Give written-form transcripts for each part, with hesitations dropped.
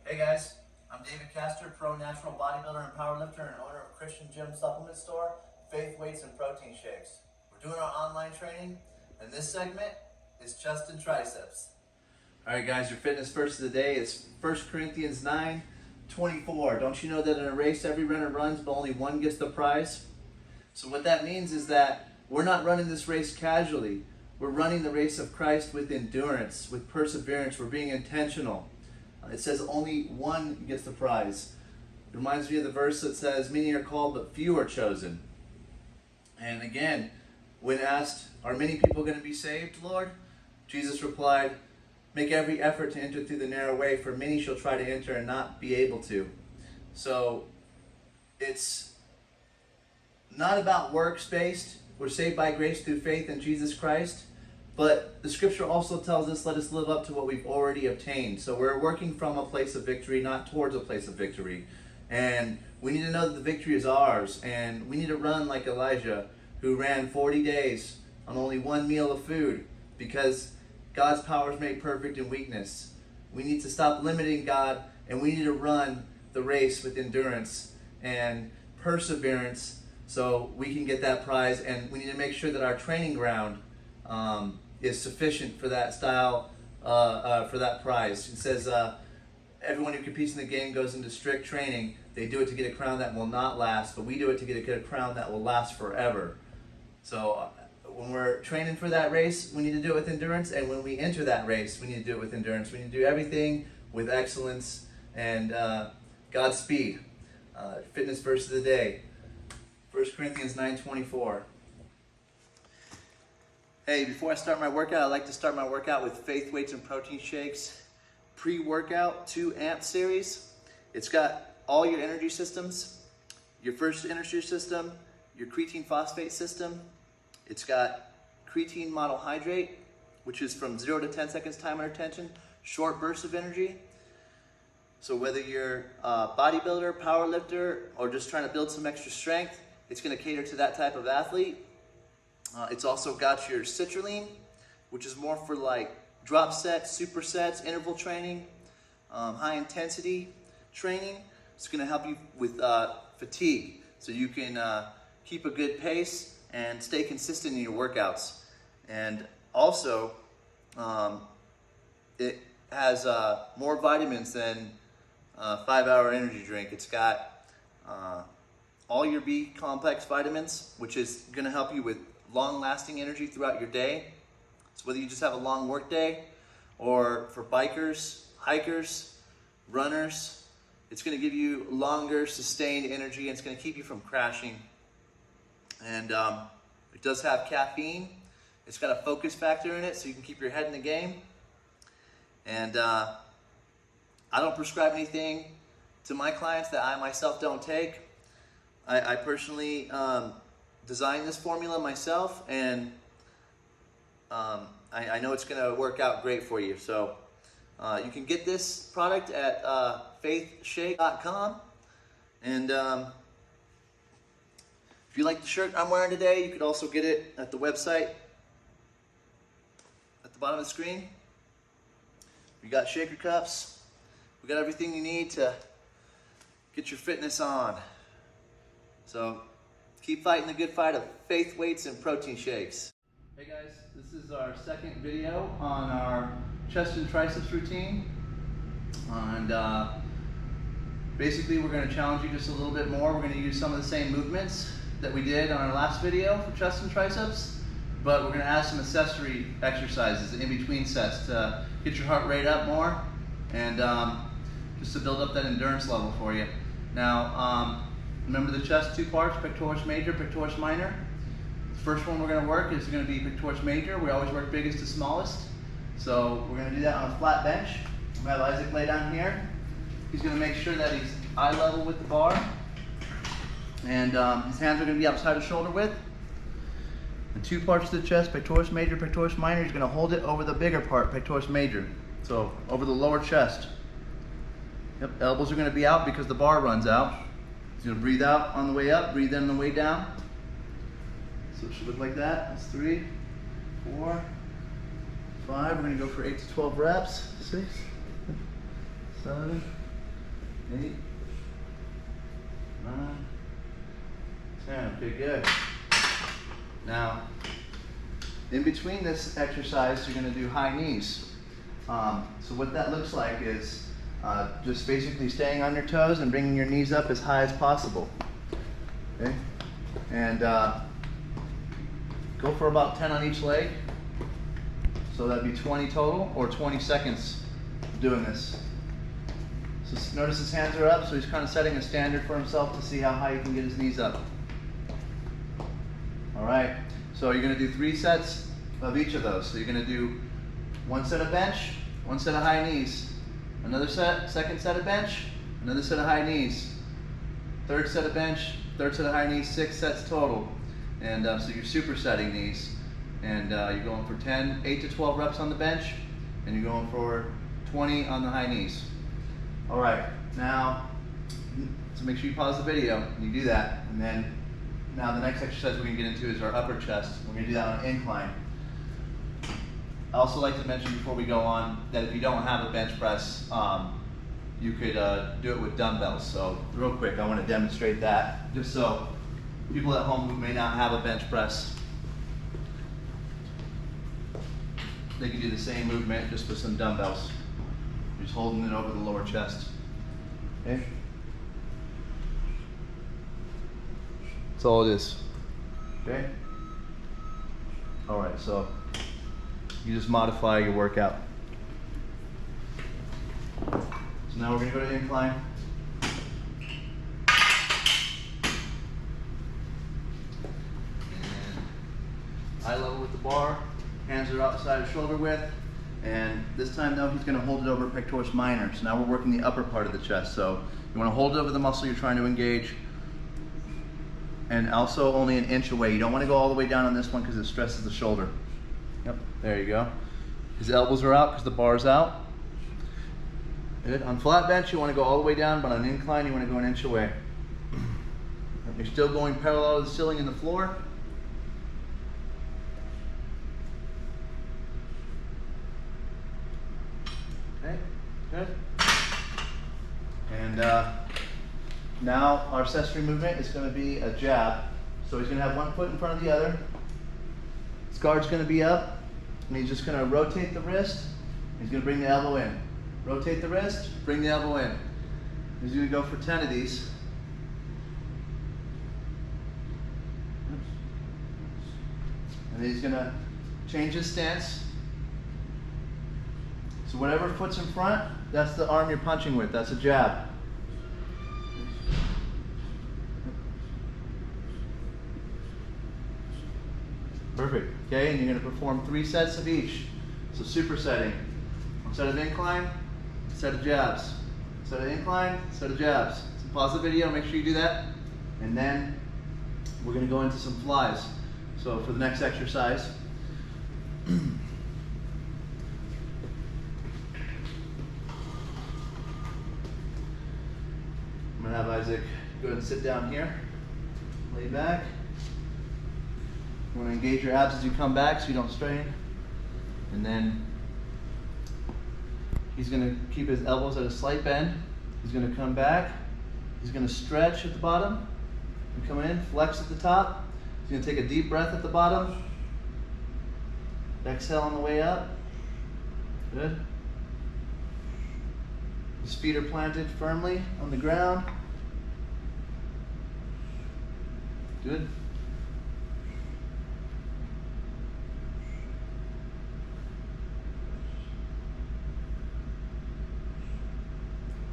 Hey guys, I'm David Castor, pro natural bodybuilder and powerlifter and owner of Christian Gym Supplement Store, Faith Weights and Protein Shakes. We're doing our online training, and this segment is Chest and Triceps. Alright guys, your fitness verse of the day is 1 Corinthians 9:24. Don't you know that in a race every runner runs, but only one gets the prize? So what that means is that we're not running this race casually. We're running the race of Christ with endurance, with perseverance. We're being intentional. It says only one gets the prize. It reminds me of the verse that says, many are called, but few are chosen. And again, when asked, are many people going to be saved, Lord? Jesus replied, make every effort to enter through the narrow way, for many shall try to enter and not be able to. So it's not about works-based. We're saved by grace through faith in Jesus Christ. But the scripture also tells us, let us live up to what we've already obtained. So we're working from a place of victory, not towards a place of victory. And we need to know that the victory is ours. And we need to run like Elijah, who ran 40 days on only one meal of food, because God's power is made perfect in weakness. We need to stop limiting God, and we need to run the race with endurance and perseverance so we can get that prize. And we need to make sure that our training ground is sufficient for that style, for that prize. It says, everyone who competes in the game goes into strict training. They do it to get a crown that will not last, but we do it to get a crown that will last forever. So when we're training for that race, we need to do it with endurance, and when we enter that race, we need to do it with endurance. We need to do everything with excellence and Godspeed. Fitness verse of the day, 1 Corinthians 9:24. Hey, before I start my workout, I like to start my workout with Faith Weights and Protein Shakes pre-workout 2 amp series. It's got all your energy systems, your first energy system, your creatine phosphate system. It's got creatine monohydrate, which is from 0 to 10 seconds time under tension, short bursts of energy. So whether you're a bodybuilder, powerlifter, or just trying to build some extra strength, it's going to cater to that type of athlete. It's also got your citrulline, which is more for like drop sets, supersets, interval training, high intensity training. It's going to help you with fatigue, so you can keep a good pace and stay consistent in your workouts. And also, it has more vitamins than a 5-hour energy drink. It's got all your B complex vitamins, which is going to help you with long-lasting energy throughout your day. So whether you just have a long work day, or for bikers, hikers, runners, it's going to give you longer sustained energy, and it's going to keep you from crashing. And it does have caffeine. It's got a focus factor in it, so you can keep your head in the game. And I don't prescribe anything to my clients that I myself don't take. I personally designed this formula myself, and I know it's going to work out great for you. So you can get this product at faithshake.com. And if you like the shirt I'm wearing today, you could also get it at the website at the bottom of the screen. We got shaker cups. We got everything you need to get your fitness on. So keep fighting the good fight of Faith Weights and Protein Shakes. Hey guys, this is our second video on our chest and triceps routine. And basically we're going to challenge you just a little bit more. We're going to use some of the same movements that we did on our last video for chest and triceps, but we're going to add some accessory exercises in between sets to get your heart rate up more, and just to build up that endurance level for you. Now, remember the chest 2 parts, pectoris major, pectoris minor. The first one we're going to work is going to be pectoris major. We always work biggest to smallest. So we're going to do that on a flat bench. I'm going to have Isaac lay down here. He's going to make sure that he's eye level with the bar. And his hands are going to be outside of shoulder width. The 2 parts of the chest, pectoris major, pectoris minor, he's going to hold it over the bigger part, pectoris major. So over the lower chest. Yep, elbows are going to be out because the bar runs out. He's going to breathe out on the way up, breathe in on the way down. So it should look like that. That's 3, 4, 5. We're going to go for 8 to 12 reps. 6, 7, 8, 9, 10. Okay, good. Now, in between this exercise, you're going to do high knees. So what that looks like is just basically staying on your toes and bringing your knees up as high as possible. Okay? And go for about 10 on each leg. So that'd be 20 total, or 20 seconds doing this. So notice his hands are up, so he's kind of setting a standard for himself to see how high he can get his knees up. All right, so you're gonna do 3 sets of each of those. So you're gonna do 1 set of bench, 1 set of high knees, another set, second set of bench, another set of high knees, third set of bench, third set of high knees, 6 sets total. And so you're supersetting these. And you're going for 8 to 12 reps on the bench, and you're going for 20 on the high knees. All right, now, so make sure you pause the video and you do that. And then, now the next exercise we're gonna get into is our upper chest. We're gonna do that on an incline. I also like to mention before we go on that if you don't have a bench press, you could do it with dumbbells. So real quick, I wanna demonstrate that, just so people at home who may not have a bench press, they can do the same movement just with some dumbbells. Just holding it over the lower chest. Okay? That's all it is. Okay? All right, so you just modify your workout. So now we're gonna go to incline. And eye level with the bar. Hands are outside of shoulder width, and this time though he's going to hold it over pectoris minor. So now we're working the upper part of the chest. So you want to hold it over the muscle you're trying to engage, and also only an inch away. You don't want to go all the way down on this one because it stresses the shoulder. Yep, there you go. His elbows are out because the bar's out. Good. On flat bench you want to go all the way down, but on incline you want to go an inch away. You're still going parallel to the ceiling and the floor. Okay, good. And now our accessory movement is going to be a jab. So he's going to have one foot in front of the other. His guard's going to be up, and he's just going to rotate the wrist. He's going to bring the elbow in. Rotate the wrist, bring the elbow in. He's going to go for 10 of these. And then he's going to change his stance. So whatever foot's in front, that's the arm you're punching with. That's a jab. Perfect. Okay, and you're going to perform 3 sets of each. So supersetting. One set of incline, set of jabs. Set of incline, set of jabs. So pause the video, make sure you do that. And then we're going to go into some flies. So for the next exercise, I'm going to have Isaac go ahead and sit down here, lay back. You want to engage your abs as you come back so you don't strain. And then he's going to keep his elbows at a slight bend. He's going to come back. He's going to stretch at the bottom and come in, flex at the top. He's going to take a deep breath at the bottom. Exhale on the way up. Good. His feet are planted firmly on the ground. Good.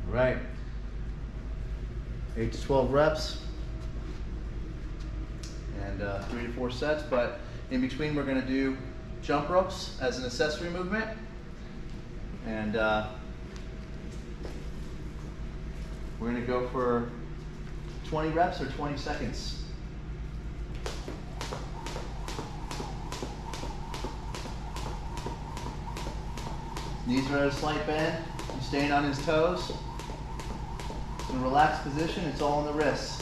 All right. 8 to 12 reps. And 3 to 4 sets, but in between we're going to do jump ropes as an accessory movement. And we're going to go for 20 reps or 20 seconds. Knees are at a slight bend. He's staying on his toes. In a relaxed position, it's all in the wrists.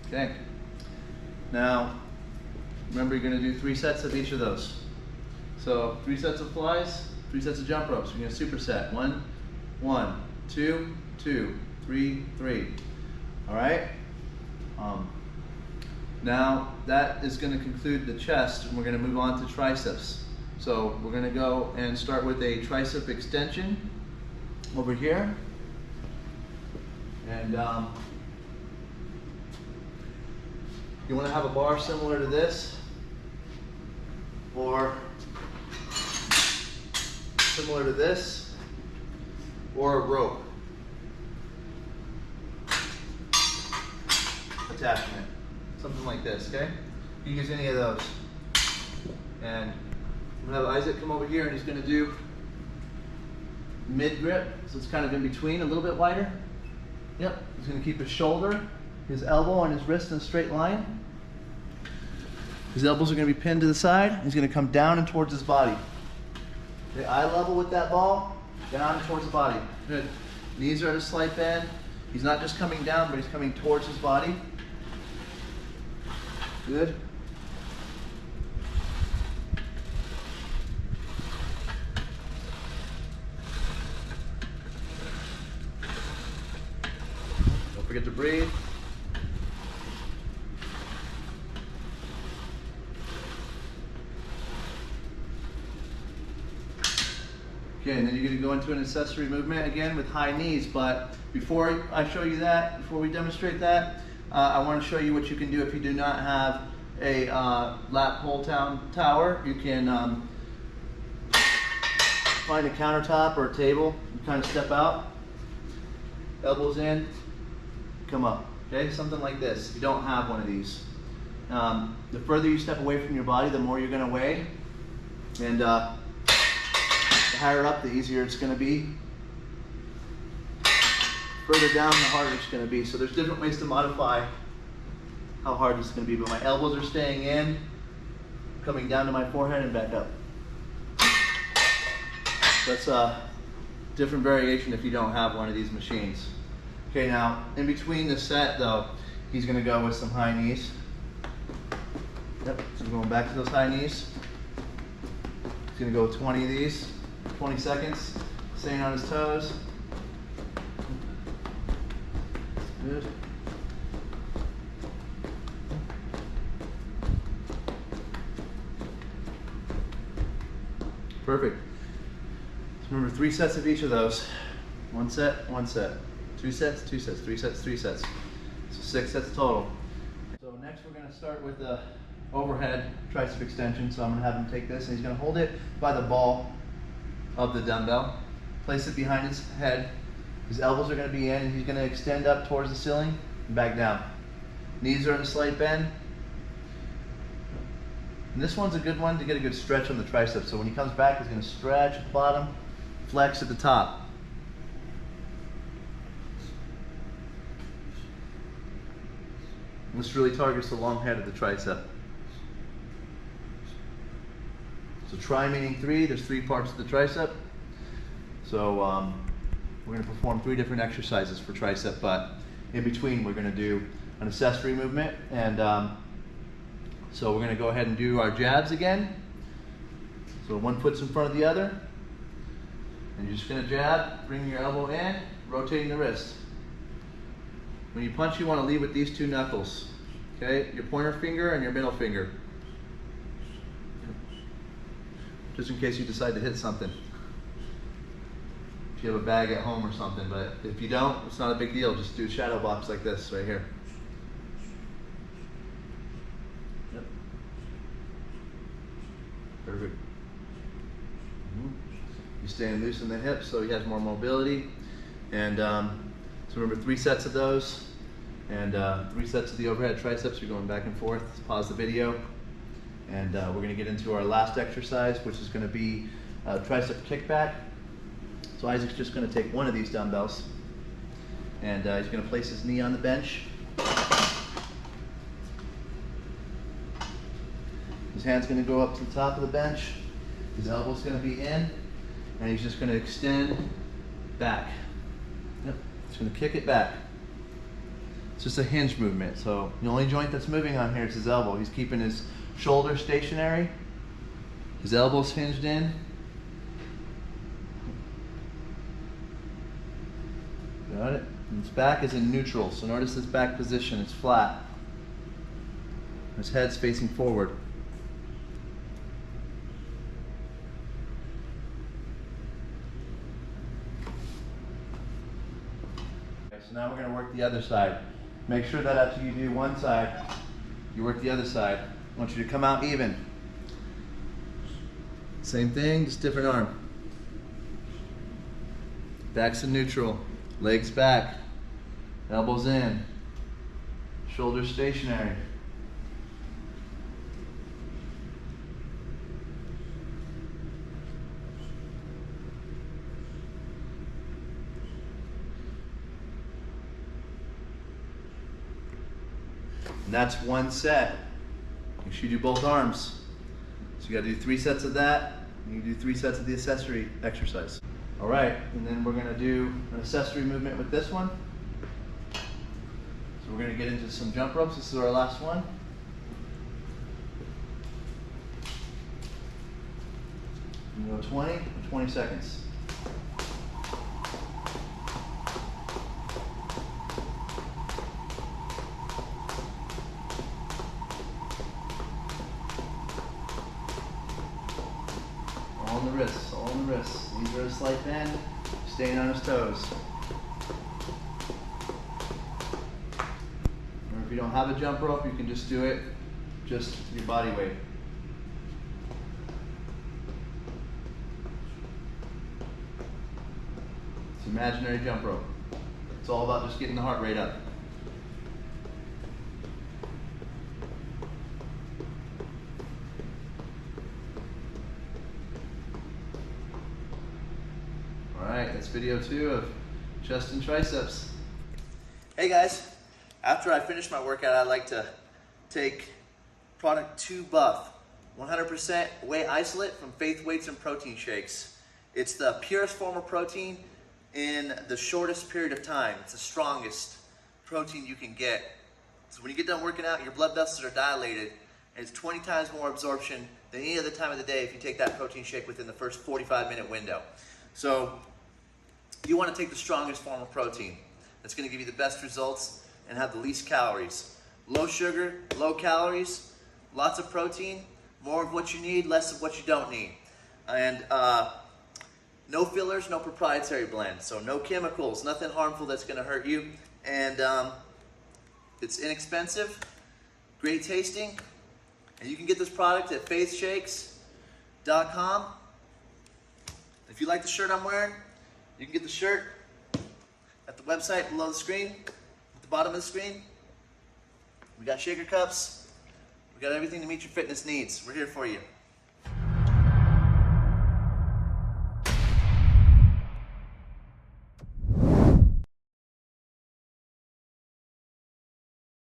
Okay. Now, remember you're going to do 3 sets of each of those. So 3 sets of flies, 3 sets of jump ropes. We're going to superset. 1, 1, 2, 2, 3, 3. All right? Now that is going to conclude the chest, and we're going to move on to triceps. So we're going to go and start with a tricep extension over here. And you want to have a bar similar to this, or similar to this, or a rope attachment, something like this, okay? You can use any of those. And I'm gonna have Isaac come over here, and he's gonna do mid grip, so it's kind of in between, a little bit wider. Yep, he's gonna keep his shoulder, his elbow, and his wrist in a straight line. His elbows are gonna be pinned to the side. He's gonna come down and towards his body. Okay, eye level with that ball, down and towards the body. Good. Knees are at a slight bend. He's not just coming down, but he's coming towards his body. Good. Don't forget to breathe. Okay, and then you're going to go into an accessory movement again with high knees, but before I show you that, before we demonstrate that, I want to show you what you can do if you do not have a lat pull down tower. You can find a countertop or a table, and kind of step out, elbows in, come up, okay? Something like this, if you don't have one of these. The further you step away from your body, the more you're going to weigh, and the higher up, the easier it's going to be. Further down, the harder it's going to be. So there's different ways to modify how hard this is going to be. But my elbows are staying in, coming down to my forehead and back up. That's a different variation if you don't have one of these machines. Okay, now in between the set though, he's going to go with some high knees. Yep, so I'm going back to those high knees. He's going to go with 20 of these, 20 seconds, staying on his toes. Good. Perfect. So remember, 3 sets of each of those. 1 set, 1 set. 2 sets, 2 sets, 3 sets, 3 sets. So 6 sets total. So next we're going to start with the overhead tricep extension. So I'm going to have him take this, and he's going to hold it by the ball of the dumbbell. Place it behind his head. His elbows are going to be in, and he's going to extend up towards the ceiling and back down. Knees are in a slight bend. And this one's a good one to get a good stretch on the triceps. So when he comes back, he's going to stretch at the bottom, flex at the top. And this really targets the long head of the tricep. So tri meaning 3, there's 3 parts of the tricep. So we're going to perform 3 different exercises for tricep, but in between we're going to do an accessory movement. And so we're going to go ahead and do our jabs again. So one foot's in front of the other. And you're just going to jab, bring your elbow in, rotating the wrist. When you punch, you want to lead with these 2 knuckles. Okay, your pointer finger and your middle finger. Just in case you decide to hit something. If you have a bag at home or something, but if you don't, it's not a big deal. Just do a shadow box like this right here. Yep. Perfect. You staying loose in the hips so he has more mobility. And so remember, 3 sets of those, and 3 sets of the overhead triceps. You're going back and forth. Let's pause the video, and we're going to get into our last exercise, which is going to be tricep kickback. So Isaac's just going to take one of these dumbbells, and he's going to place his knee on the bench. His hand's going to go up to the top of the bench. His elbow's going to be in, and he's just going to extend back. Yep, he's going to kick it back. It's just a hinge movement, so the only joint that's moving on here is his elbow. He's keeping his shoulder stationary. His elbow's hinged in. Got it? And his back is in neutral, so notice his back position, it's flat. His head's facing forward. Okay, so now we're going to work the other side. Make sure that after you do one side, you work the other side. I want you to come out even. Same thing, just different arm. Back's in neutral, legs back, elbows in, shoulders stationary. And that's one set. Make sure you do both arms. So you gotta do 3 sets of that, and you do 3 sets of the accessory exercise. All right, and then we're gonna do an accessory movement with this one. So we're gonna get into some jump ropes. This is our last one. You go 20 for 20 seconds. All in the wrists, all in the wrists. These are a slight bend, staying on his toes. Or if you don't have a jump rope, you can just do it just your body weight. It's imaginary jump rope. It's all about just getting the heart rate up. Alright, that's video 2 of chest and triceps. Hey guys, after I finish my workout, I like to take product 2 Buff, 100% whey isolate from Faith Weights and Protein Shakes. It's the purest form of protein in the shortest period of time. It's the strongest protein you can get. So when you get done working out, your blood vessels are dilated, and it's 20 times more absorption than any other time of the day if you take that protein shake within the first 45-minute window. So you want to take the strongest form of protein that's going to give you the best results and have the least calories. Low sugar, low calories, lots of protein, more of what you need, less of what you don't need. And no fillers, no proprietary blends, so no chemicals, nothing harmful that's going to hurt you. And it's inexpensive, great tasting, and you can get this product at faithshakes.com. If you like the shirt I'm wearing, you can get the shirt at the website below the screen, at the bottom of the screen. We got shaker cups. We got everything to meet your fitness needs. We're here for you.